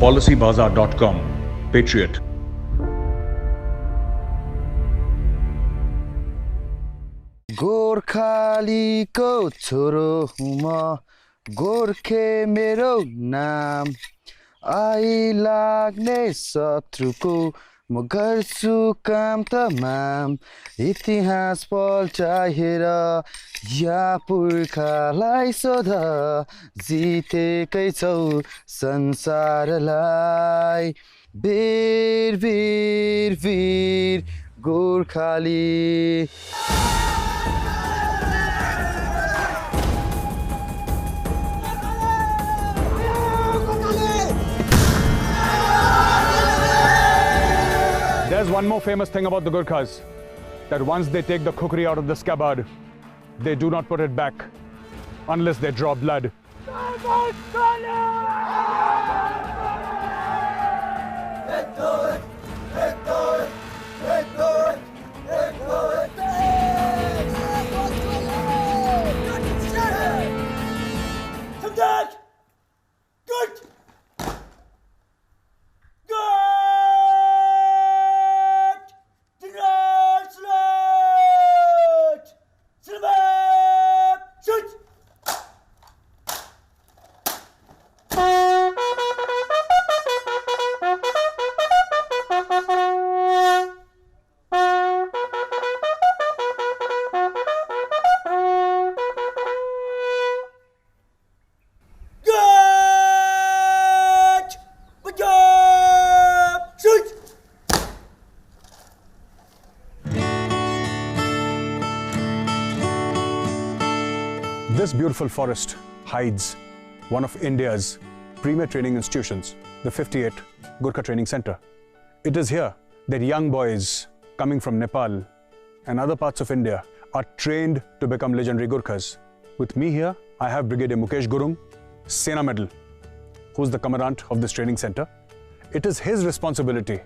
policybazaar.com. Patriot. गोर्खालीको छोरो हुँ म, गोर्खे मेरो नाम। आइलाग्ने शत्रुको म गर्छु काम तमाम। इतिहास पल्टाएर या पुर्खालाई सोध, जितेकै छौ संसारलाई। वीर वीर वीर Gorkhali. There's one more famous thing about the Gorkhas, that once they take the kukri out of the scabbard, they do not put it back unless they draw blood. This beautiful forest hides one of India's premier training institutions, the 58th Gorkha Training Center. It is here that young boys coming from Nepal and other parts of India are trained to become legendary Gorkhas. With me here, I have Brigadier Mukesh Gurung, Sena Medal, who's the commandant of this training center. It is his responsibility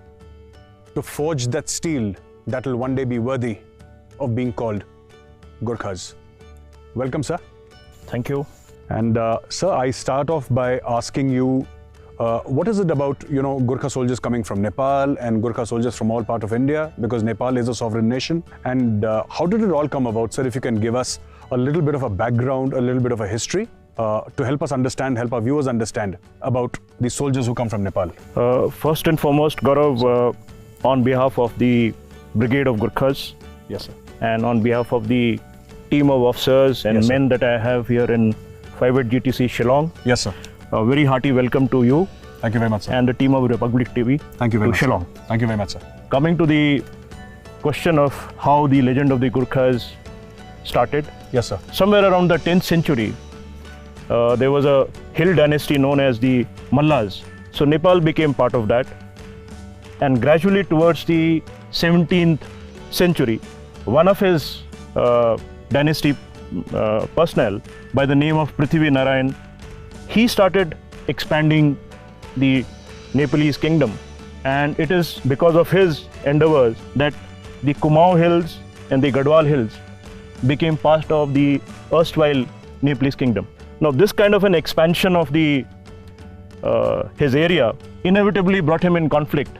to forge that steel that will one day be worthy of being called Gorkhas. Welcome, sir. Thank you. And sir, I start off by asking you, what is it about, Gorkha soldiers coming from Nepal and Gorkha soldiers from all parts of India, because Nepal is a sovereign nation, and how did it all come about, sir? If you can give us a little bit of a background, a little bit of a history, to help us understand, help our viewers understand about the soldiers who come from Nepal. First and foremost, Gaurav, on behalf of the Brigade of Gorkhas, Yes, sir. and on behalf of the team of officers and Yes, men that I have here in 58 GTC Shillong, Yes, sir. a very hearty welcome to you Thank you very much, sir. and the team of Republic TV Thank you very to much, Shillong. sir. Thank you very much, sir. Coming to the question of how the legend of the Gorkhas started, Yes, sir. somewhere around the 10th century, there was a hill dynasty known as the Mallas. So Nepal became part of that, and gradually towards the 17th century, one of his dynasty personnel by the name of Prithvi Narayan, he started expanding the Nepalese kingdom, and it is because of his endeavors that the Kumaon Hills and the Gadwal Hills became part of the erstwhile Nepalese kingdom. Now this kind of an expansion of the his area inevitably brought him in conflict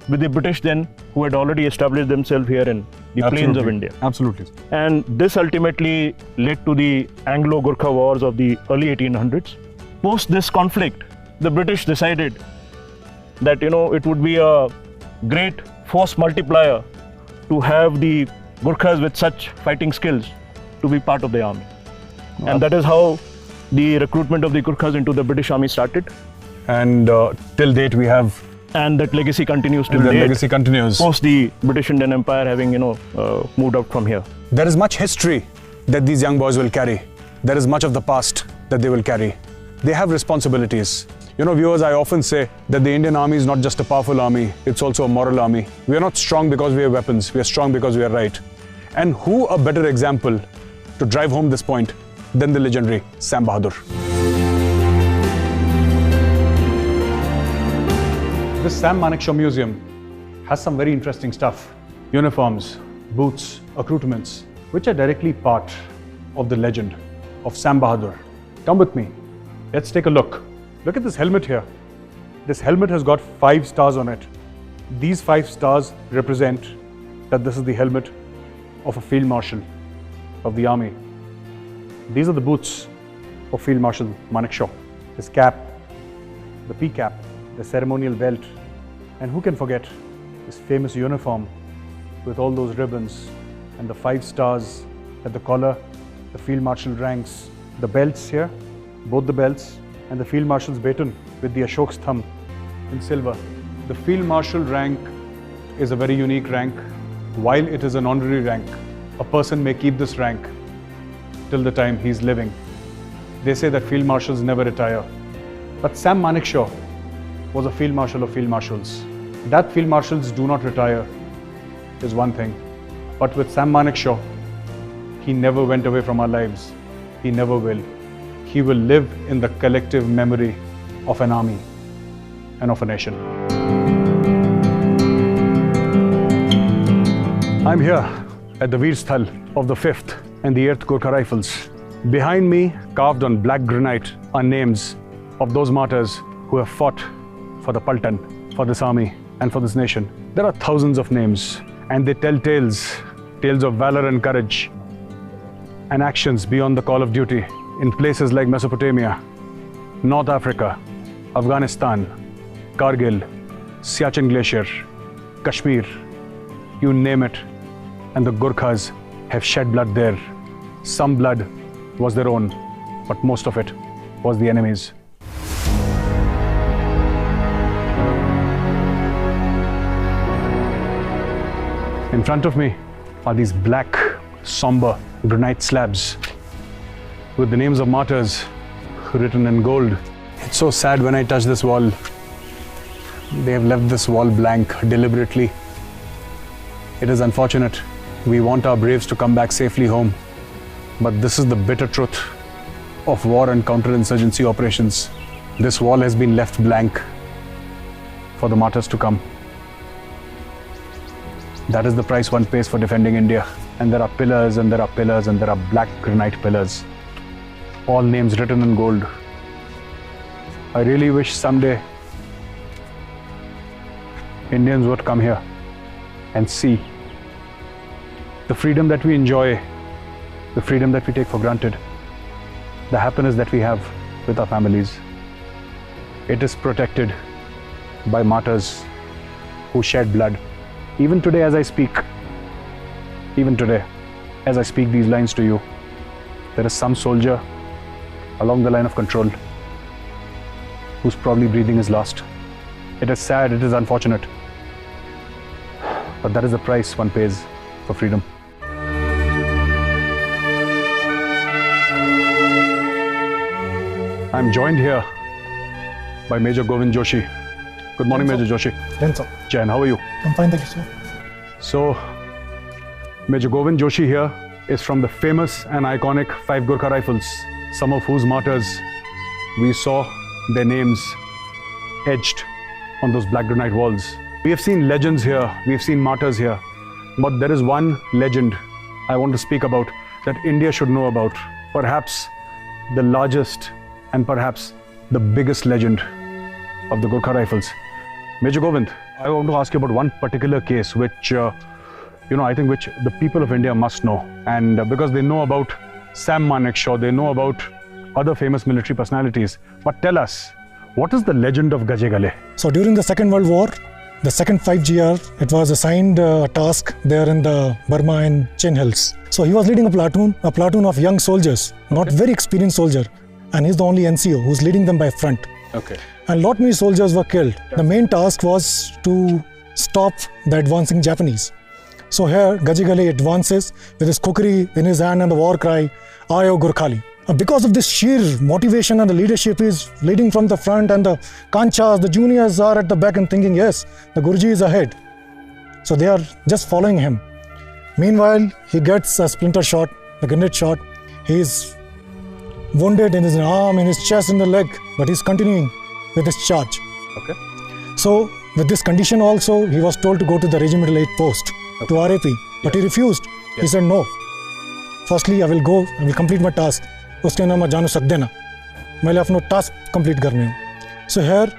with the British then, who had already established themselves here in the plains of India. Absolutely. And this ultimately led to the Anglo-Gorkha wars of the early 1800s. Post this conflict, the British decided that it would be a great force multiplier to have the Gorkhas with such fighting skills to be part of the army. Wow. And that is how the recruitment of the Gorkhas into the British army started. And till date we have... And that legacy continues till date. The legacy continues. Post the British Indian Empire having, moved out from here. There is much history that these young boys will carry. There is much of the past that they will carry. They have responsibilities. Viewers, I often say that the Indian army is not just a powerful army, it's also a moral army. We are not strong because we have weapons, we are strong because we are right. And who a better example to drive home this point than the legendary Sam Bahadur. This Sam Manekshaw Museum has some very interesting stuff. Uniforms, boots, accoutrements, which are directly part of the legend of Sam Bahadur. Come with me. Let's take a look. Look at this helmet here. This helmet has got 5 stars on it. These 5 stars represent that this is the helmet of a Field Marshal of the army. These are the boots of Field Marshal Manekshaw. His cap, the P cap, the ceremonial belt, and who can forget his famous uniform with all those ribbons and the 5 stars at the collar, the Field Marshal ranks, the belts here, both the belts, and the Field Marshal's baton with the Ashok's thumb in silver. The Field Marshal rank is a very unique rank. While it is an honorary rank, a person may keep this rank till the time he's living. They say that Field Marshals never retire. But Sam Manekshaw was a Field Marshal of Field Marshals. That Field Marshals do not retire is one thing. But with Sam Manekshaw, he never went away from our lives. He never will. He will live in the collective memory of an army and of a nation. I'm here at the Veer Sthal of the 5th and the 8th Gorkha Rifles. Behind me, carved on black granite, are names of those martyrs who have fought for the Paltan, for this army and for this nation. There are thousands of names, and they tell tales of valor and courage and actions beyond the call of duty in places like Mesopotamia, North Africa, Afghanistan, Kargil, Siachen Glacier, Kashmir, you name it, and the Gorkhas have shed blood there. Some blood was their own, but most of it was the enemy's. In front of me are these black, somber granite slabs with the names of martyrs written in gold. It's so sad when I touch this wall. They have left this wall blank deliberately. It is unfortunate. We want our braves to come back safely home. But this is the bitter truth of war and counterinsurgency operations. This wall has been left blank for the martyrs to come. That is the price one pays for defending India. And there are pillars and there are pillars and there are black granite pillars. All names written in gold. I really wish someday Indians would come here and see the freedom that we enjoy, the freedom that we take for granted, the happiness that we have with our families. It is protected by martyrs who shed blood. Even today as I speak, these lines to you, there is some soldier along the line of control whose probably breathing is lost. It is sad, it is unfortunate, but that is the price one pays for freedom. I'm joined here by Major Govind Joshi. Good morning, Major Joshi. Jain, how are you? I'm fine, thank you, sir. So, Major Govind Joshi here is from the famous and iconic 5 Gorkha Rifles, some of whose martyrs we saw their names etched on those black granite walls. We have seen legends here, we have seen martyrs here, but there is one legend I want to speak about that India should know about. Perhaps the largest and perhaps the biggest legend of the Gorkha Rifles. Major Govind, I want to ask you about one particular case which, I think which the people of India must know. And because they know about Sam Manekshaw, they know about other famous military personalities. But tell us, what is the legend of Gajegale? So during the Second World War, the second 5GR, it was assigned a task there in the Burma and Chin Hills. So he was leading a platoon of young soldiers, not very experienced soldier. And he's the only NCO who's leading them by front. Okay. And lot many soldiers were killed. The main task was to stop the advancing Japanese. So here Gajegale advances with his kukri in his hand and the war cry, Aayo Gorkhali. Because of this sheer motivation and the leadership is leading from the front, and the kanchas, the juniors are at the back and thinking, yes, the Guruji is ahead. So they are just following him. Meanwhile, he gets a splinter shot, a grenade shot. He is wounded in his arm, in his chest, in the leg, but he's continuing with his charge. Okay. So with this condition also, he was told to go to the regimental aid post, to RAP, but he refused. He said, no. Firstly, I will complete my task. उसके नाम जानो सक देना, मैं अपना task complete करने हूँ. So here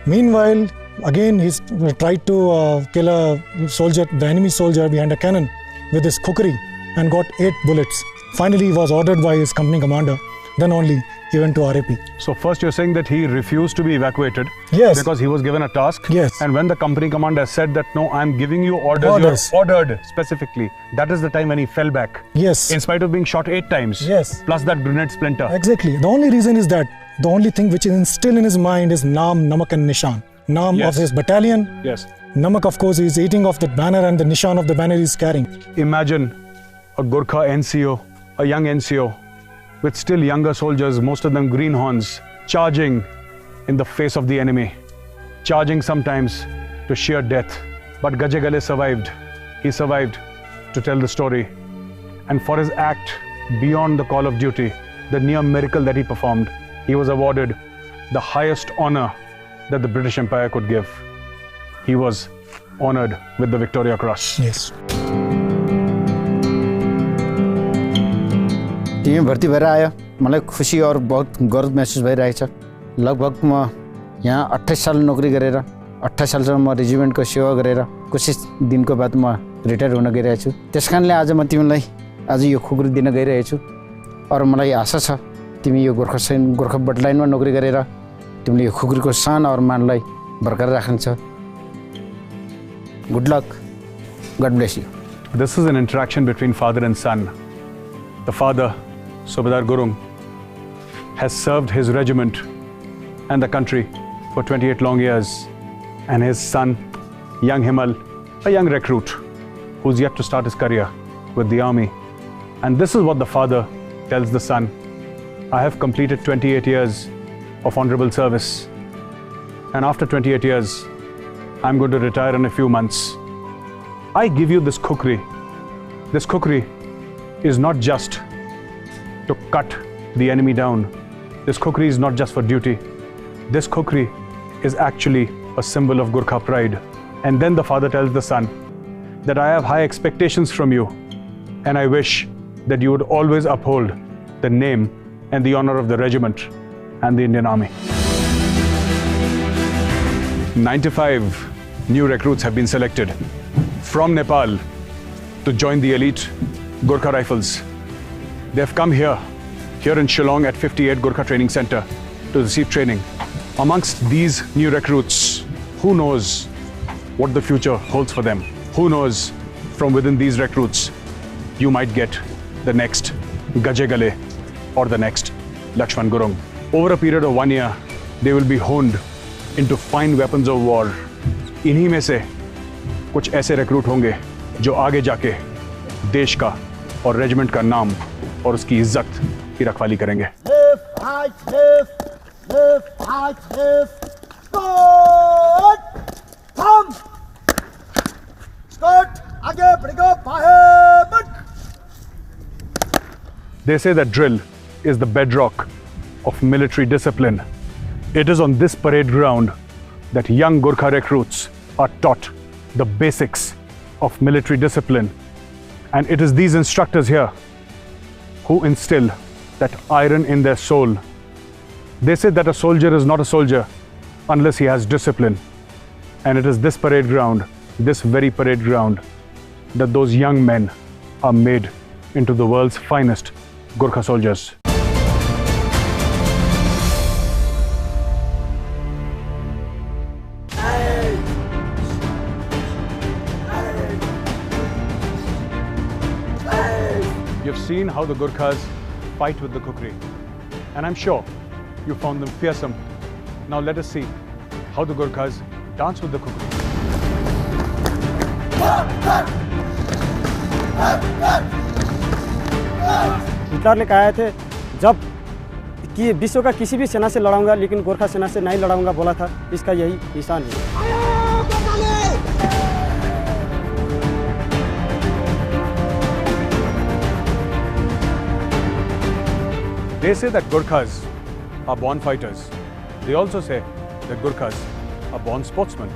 Meanwhile, again he's tried to kill a soldier, the enemy soldier behind a cannon with his kukri and got 8 bullets. Finally, he was ordered by his company commander. Then only he went to RAP. So first you're saying that he refused to be evacuated. Yes. Because he was given a task. Yes. And when the company commander said that, no, I'm giving you orders. You're ordered specifically. That is the time when he fell back. Yes. In spite of being shot 8 times. Yes. Plus that grenade splinter. Exactly. The only reason is that the only thing which is still in his mind is Naam, Namak and Nishan. Naam Yes. of his battalion. Yes. Namak, of course, is eating of the banner and the Nishan of the banner he's carrying. Imagine a Gorkha NCO, a young NCO, with still younger soldiers, most of them greenhorns, charging in the face of the enemy, charging sometimes to sheer death. But Gajegale survived. He survived to tell the story. And for his act beyond the call of duty, the near miracle that he performed, he was awarded the highest honor that the British Empire could give. He was honored with the Victoria Cross. Yes. Team भर्ती भएर आयो मलाई खुसी और बहुत गर्व महसुस भइरहेछ लगभग म यहाँ 28 साल नोकरी गरेर 28 सालसम्म म रेजिमेन्टको सेवा गरेर कुछ दिनको बाद म रिटायर हुन गइरहेको छु त्यसकारणले आज म तिमीलाई आज यो खुकुरी दिन गइरहेको छु और मलाई आशा छ तिमी यो गोर्खा बटलाइनमा नोकरी गरेर तिमीले यो खुकुरीको शान और मानलाई बरकरार राख्छौ good luck God bless you This is an interaction between father and son. The father, Subedar Gurung, has served his regiment and the country for 28 long years, and his son, young Himal, a young recruit who's yet to start his career with the army. And this is what the father tells the son: I have completed 28 years of honorable service, and after 28 years, I'm going to retire in a few months. I give you this kukri. This kukri is not just to cut the enemy down. This kukri is not just for duty. This kukri is actually a symbol of Gorkha pride. And then the father tells the son that I have high expectations from you, and I wish that you would always uphold the name and the honor of the regiment and the Indian Army. 95 new recruits have been selected from Nepal to join the elite Gorkha Rifles. They have come here in Shillong at 58 Gorkha Training Center to receive training. Amongst these new recruits, who knows what the future holds for them? Who knows, from within these recruits, you might get the next Gajegale or the next Lakshman Gurung. Over a period of 1 year, they will be honed into fine weapons of war. इन्हीं में से कुछ ऐसे recruit होंगे जो आगे जाके देश का और रेजिमेंट का नाम और उसकी इज्जत की रखवाली करेंगे। They say that drill is the bedrock of military discipline. It is on this parade ground that young Gorkha recruits are taught the basics of military discipline. And it is these instructors here who instill that iron in their soul. They say that a soldier is not a soldier unless he has discipline. And it is this parade ground, this very parade ground, that those young men are made into the world's finest Gorkha soldiers. You've seen how the Gorkhas fight with the kukri, and I'm sure you found them fearsome. Now let us see how the Gorkhas dance with the kukri. Hitler कहे थे जब कि विश्व का किसी भी सेना से लड़ाऊंगा लेकिन गोरखा सेना से नहीं लड़ाऊंगा बोला था, इसका यही निशान है। They say that Gorkhas are born fighters. They also say that Gorkhas are born sportsmen.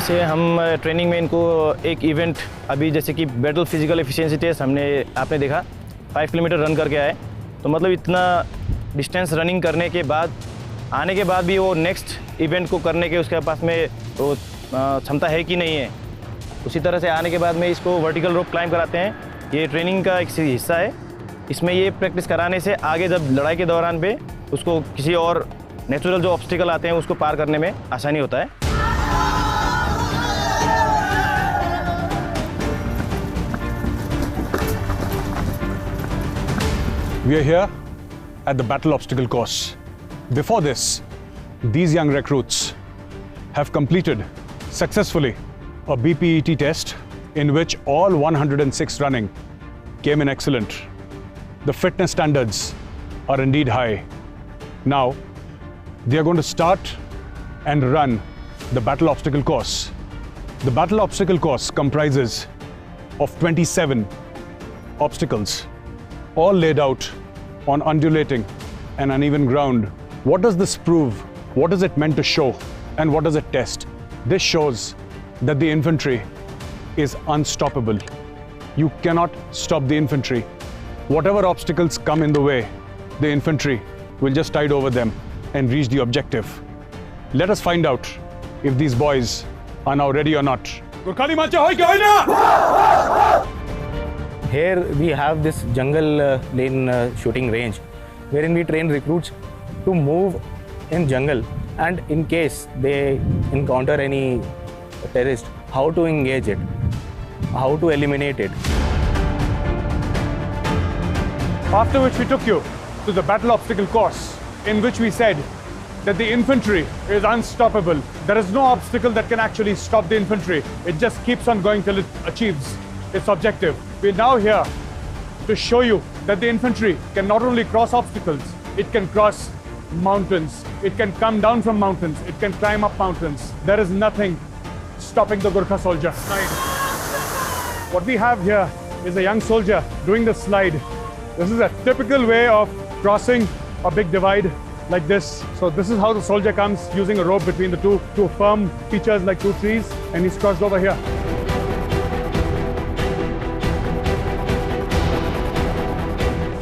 जिसे हम ट्रेनिंग में इनको एक इवेंट अभी जैसे कि बैटल फिजिकल एफिशिएंसी टेस्ट हमने आपने देखा 5 किलोमीटर रन करके आए, तो मतलब इतना डिस्टेंस रनिंग करने के बाद आने के बाद भी वो नेक्स्ट इवेंट को करने के उसके पास में वो क्षमता है कि नहीं है। उसी तरह से आने के बाद में इसको वर्टिकल रोप क्लाइंब कराते हैं। ये ट्रेनिंग का एक हिस्सा है। इसमें ये प्रैक्टिस कराने से आगे जब लड़ाई के दौरान पे उसको किसी और नेचुरल जो ऑब्स्टिकल आते हैं उसको पार करने में आसानी होता है। We are here at the battle obstacle course. Before this, these young recruits have completed successfully a BPET test in which all 106 running came in excellent. The fitness standards are indeed high. Now, they are going to start and run the battle obstacle course. The battle obstacle course comprises of 27 obstacles, all laid out on undulating and uneven ground. What does this prove? What is it meant to show? And what does it test? This shows that the infantry is unstoppable. You cannot stop the infantry. Whatever obstacles come in the way, the infantry will just tide over them and reach the objective. Let us find out if these boys are now ready or not. Gorkhali Mancha hoy ke hoy na! Here we have this jungle lane shooting range wherein we train recruits to move in jungle, and in case they encounter any terrorist, how to engage it, how to eliminate it. After which we took you to the battle obstacle course, in which we said that the infantry is unstoppable. There is no obstacle that can actually stop the infantry. It just keeps on going till it achieves its objective. We're now here to show you that the infantry can not only cross obstacles, it can cross mountains, it can come down from mountains, it can climb up mountains. There is nothing stopping the Gorkha soldier. What we have here is a young soldier doing the slide. This is a typical way of crossing a big divide like this. So this is how the soldier comes, using a rope between the two firm features like two trees, and he's crossed over here.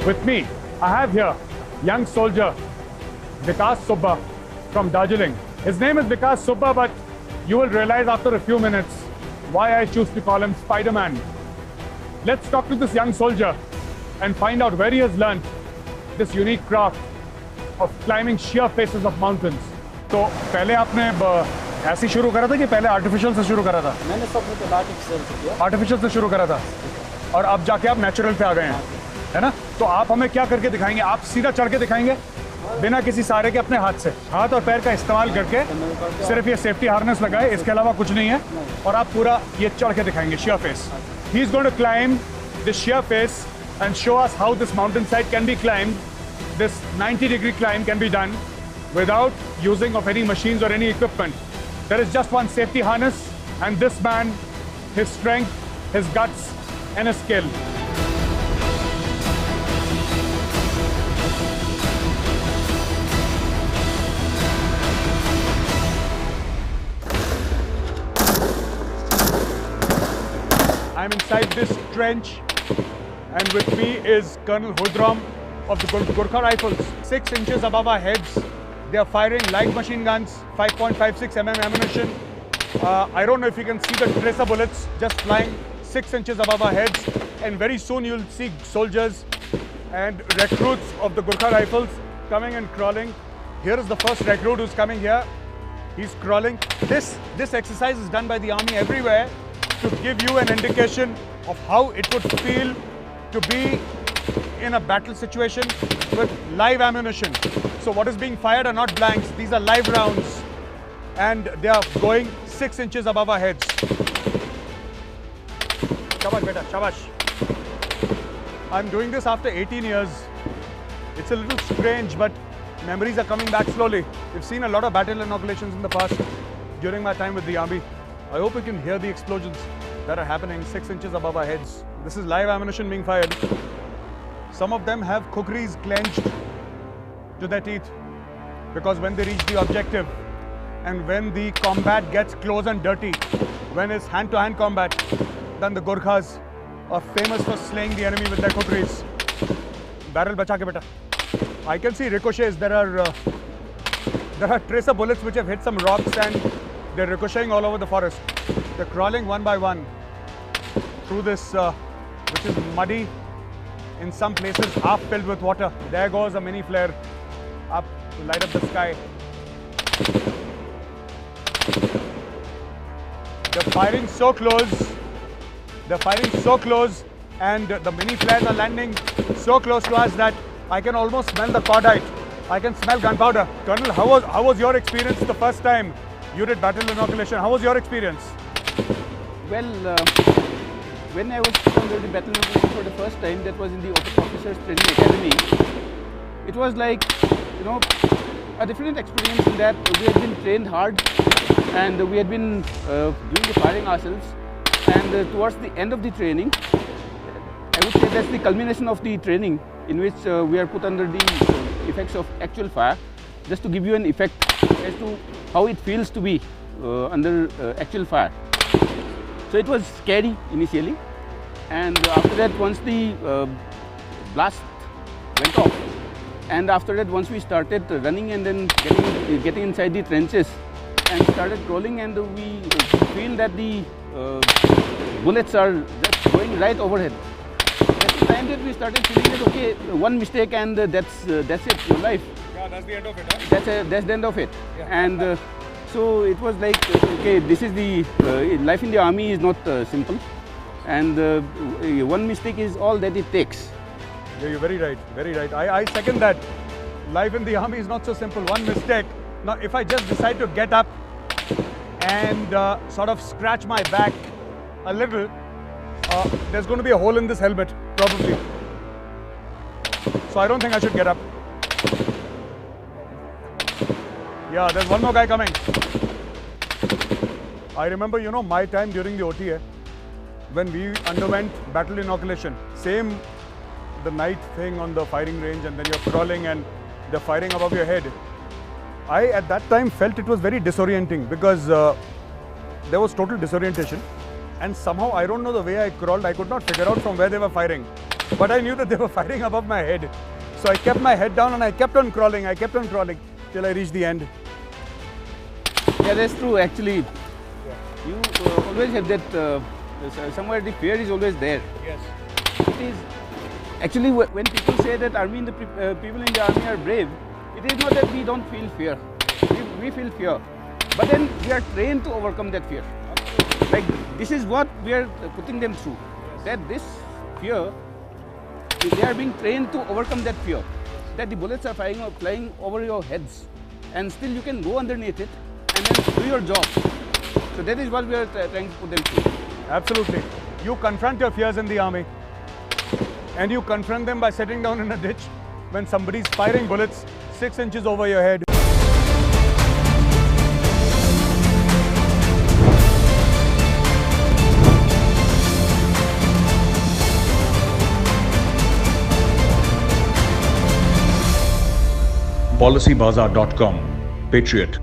With me, I have here young soldier Vikas Subba from Darjeeling. His name is Vikas Subba, but you will realize after a few minutes why I choose to call him Spider-Man. Let's talk to this young soldier and find out where he has learned this unique craft of climbing sheer faces of mountains. तो पहले आपने ऐसे ही शुरू करा था कि पहले artificial से शुरू करा था? मैंने सबसे पहले आर्टिफिशियल से किया। आर्टिफिशियल से शुरू करा था और अब जाके आप नेचुरल पे आ गए हैं, है ना? तो आप हमें क्या करके दिखाएंगे? आप सीधा चढ़ के दिखाएंगे बिना किसी सहारे के, अपने हाथ से, हाथ और पैर का इस्तेमाल करके, सिर्फ ये सेफ्टी हार्नेस लगाए, इसके अलावा कुछ नहीं है, और आप पूरा ये चढ़ के दिखाएंगे sheer face. He is going to climb this sheer face and show us how this mountainside can be climbed. This 90-degree climb can be done without using of any machines or any equipment. There is just one safety harness, and this man, his strength, his guts, and his skill. I'm inside this trench, and with me is Colonel Hudram of the Gorkha Rifles. 6 inches above our heads, they are firing light machine guns, 5.56 mm ammunition. I don't know if you can see the tracer bullets just flying 6 inches above our heads, and very soon you'll see soldiers and recruits of the Gorkha Rifles coming and crawling. Here is the first recruit who's coming here. He's crawling. This exercise is done by the army everywhere to give you an indication of how it would feel to be in a battle situation with live ammunition. So what is being fired are not blanks, these are live rounds, and they are going 6 inches above our heads. Shabash beta, shabash. I'm doing this after 18 years. It's a little strange, but memories are coming back slowly. We've seen a lot of battle inoculations in the past during my time with the army. I hope you can hear the explosions that are happening 6 inches above our heads. This is live ammunition being fired. Some of them have kukris clenched to their teeth because when they reach the objective, And when the combat gets close and dirty, when it's hand-to-hand combat, then the Gorkhas are famous for slaying the enemy with their kukris. Barrel bacha ke beta. I can see ricochets. There are tracer bullets which have hit some rocks and they're ricocheting all over the forest. They're crawling one by one through this, which is muddy, in some places half filled with water. There goes a mini flare up to light up the sky. They're firing so close. They're firing so close, and the mini flares are landing so close to us that I can almost smell the cordite. I can smell gunpowder. Colonel, how was your experience the first time you did battle inoculation? How was your experience? Well, when I was under the battle inoculation for the first time, that was in the Officers Training Academy. It was like, you know, a different experience in that we had been trained hard and we had been doing the firing ourselves. And towards the end of the training, I would say that's the culmination of the training in which we are put under the effects of actual fire, just to give you an effect as to how it feels to be under actual fire. So it was scary initially, and after that, once the blast went off, and after that, once we started running and then getting inside the trenches and started crawling, and we feel that the bullets are just going right overhead. That's the time that we started feeling that okay, one mistake and that's it, your life. Yeah, that's the end of it. Huh? That's the end of it. Yeah. And so it was like okay, this is the life in the army is not simple, and one mistake is all that it takes. Yeah, you're very right. Very right. I second that. Life in the army is not so simple. One mistake. Now, if I just decide to get up and sort of scratch my back a little, there's going to be a hole in this helmet, probably. So I don't think I should get up. Yeah, there's one more guy coming. I remember, you know, my time during the OTA, when we underwent battle inoculation. Same, the night thing on the firing range, and then you're crawling and they're firing above your head. I, at that time, felt it was very disorienting because there was total disorientation. And somehow, I don't know the way I crawled, I could not figure out from where they were firing. But I knew that they were firing above my head. So I kept my head down and I kept on crawling till I reached the end. Yeah, that's true actually. You always have that, somewhere the fear is always there. Yes. It is, actually when people say that people in the army are brave, it is not that we don't feel fear. We feel fear. But then we are trained to overcome that fear. Like this is what we are putting them through. That this fear, they are being trained to overcome that fear. That the bullets are flying over your heads, and still you can go underneath it and then do your job. So that is what we are trying to put them through. Absolutely. You confront your fears in the army, and you confront them by sitting down in a ditch when somebody's firing bullets 6 inches over your head. PolicyBazaar.com. Patriot.